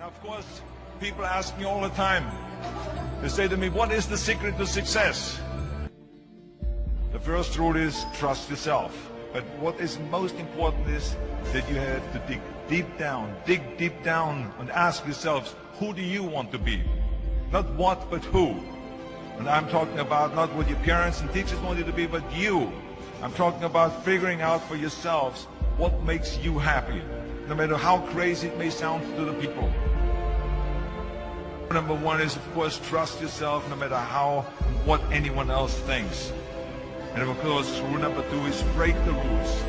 Of course, people ask me all the time, they say to me, what is the secret to success? The first rule is trust yourself. But what is most important is that you have to dig deep down and ask yourselves, who do you want to be? Not what, but who. And I'm talking about not what your parents and teachers want you to be, but you. I'm talking about figuring out for yourselves what makes you happy, no matter how crazy it may sound to the people. Number one is, of course, trust yourself no matter how and what anyone else thinks. And of course, rule number two is break the rules.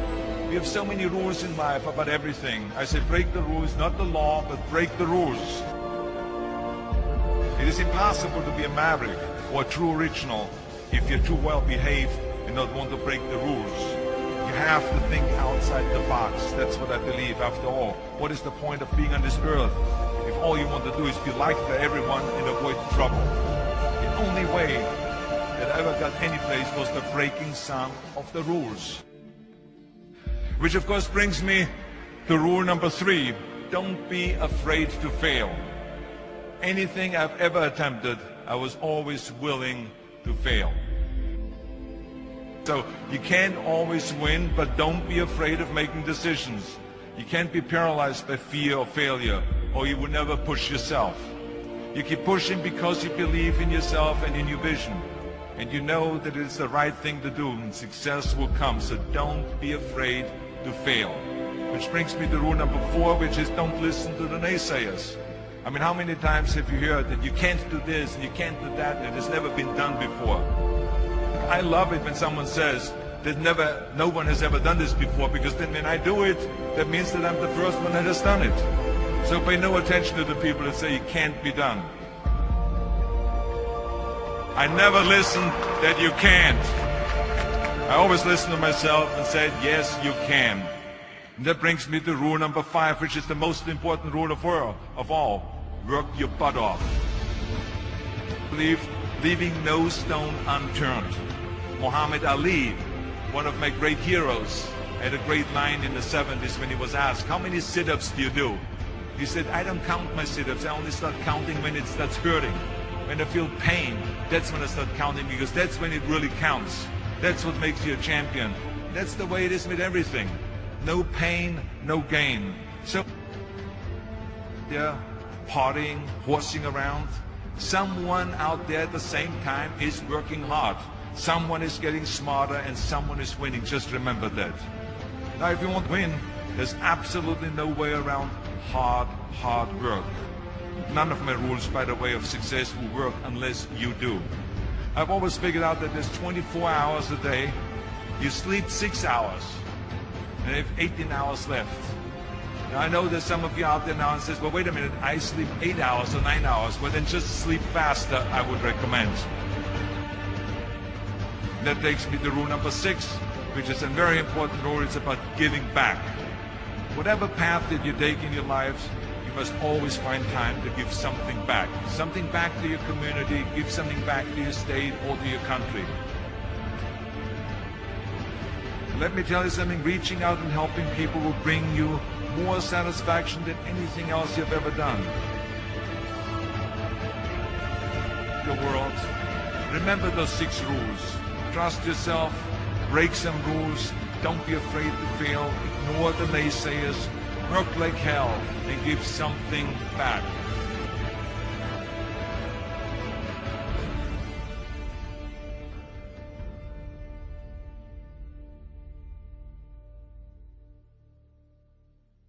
We have so many rules in life about everything. I say break the rules, not the law, but break the rules. It is impossible to be a maverick or a true original if you're too well behaved and not want to break the rules. You have to think outside the box. That's what I believe. After all, what is the point of being on this earth if all you want to do is be liked by everyone and avoid trouble? The only way that I ever got any place was the breaking some of the rules. Which of course brings me to rule number three. Don't be afraid to fail. Anything I've ever attempted, I was always willing to fail. So you can't always win, but don't be afraid of making decisions. You can't be paralyzed by fear of failure, or you will never push yourself. You keep pushing because you believe in yourself and in your vision. And you know that it's the right thing to do, and success will come. So don't be afraid to fail. Which brings me to rule number four, which is don't listen to the naysayers. I mean, how many times have you heard that you can't do this and you can't do that, and it's never been done before? I love it when someone says that no one has ever done this before, because then when I do it, that means that I'm the first one that has done it. So pay no attention to the people that say it can't be done. I never listen that you can't. I always listen to myself and said, yes, you can. And that brings me to rule number five, which is the most important rule of all. Work your butt off. Leaving no stone unturned. Muhammad Ali, one of my great heroes, had a great line in the 70s when he was asked, how many sit-ups do you do? He said, I don't count my sit-ups. I only start counting when it starts hurting. When I feel pain, that's when I start counting, because that's when it really counts. That's what makes you a champion. That's the way it is with everything. No pain, no gain. So, yeah, partying, horsing around. Someone out there at the same time is working hard. Someone is getting smarter and someone is winning. Just remember that. Now, if you want to win, there's absolutely no way around hard work. None of my rules, by the way, of success will work unless you do. I've always figured out that there's 24 hours a day. You sleep 6 hours, and you have 18 hours left. Now, I know there's some of you out there now and says, well, wait a minute, I sleep 8 hours or 9 hours. Well, then just sleep faster, I would recommend. That takes me to rule number 6, which is a very important rule. It's about giving back. Whatever path that you take in your lives, you must always find time to give something back. Something back to your community, give something back to your state or to your country. Let me tell you something, reaching out and helping people will bring you more satisfaction than anything else you've ever done. Your world. Remember those 6 rules. Trust yourself, break some rules, don't be afraid to fail, ignore the naysayers, work like hell, and give something back.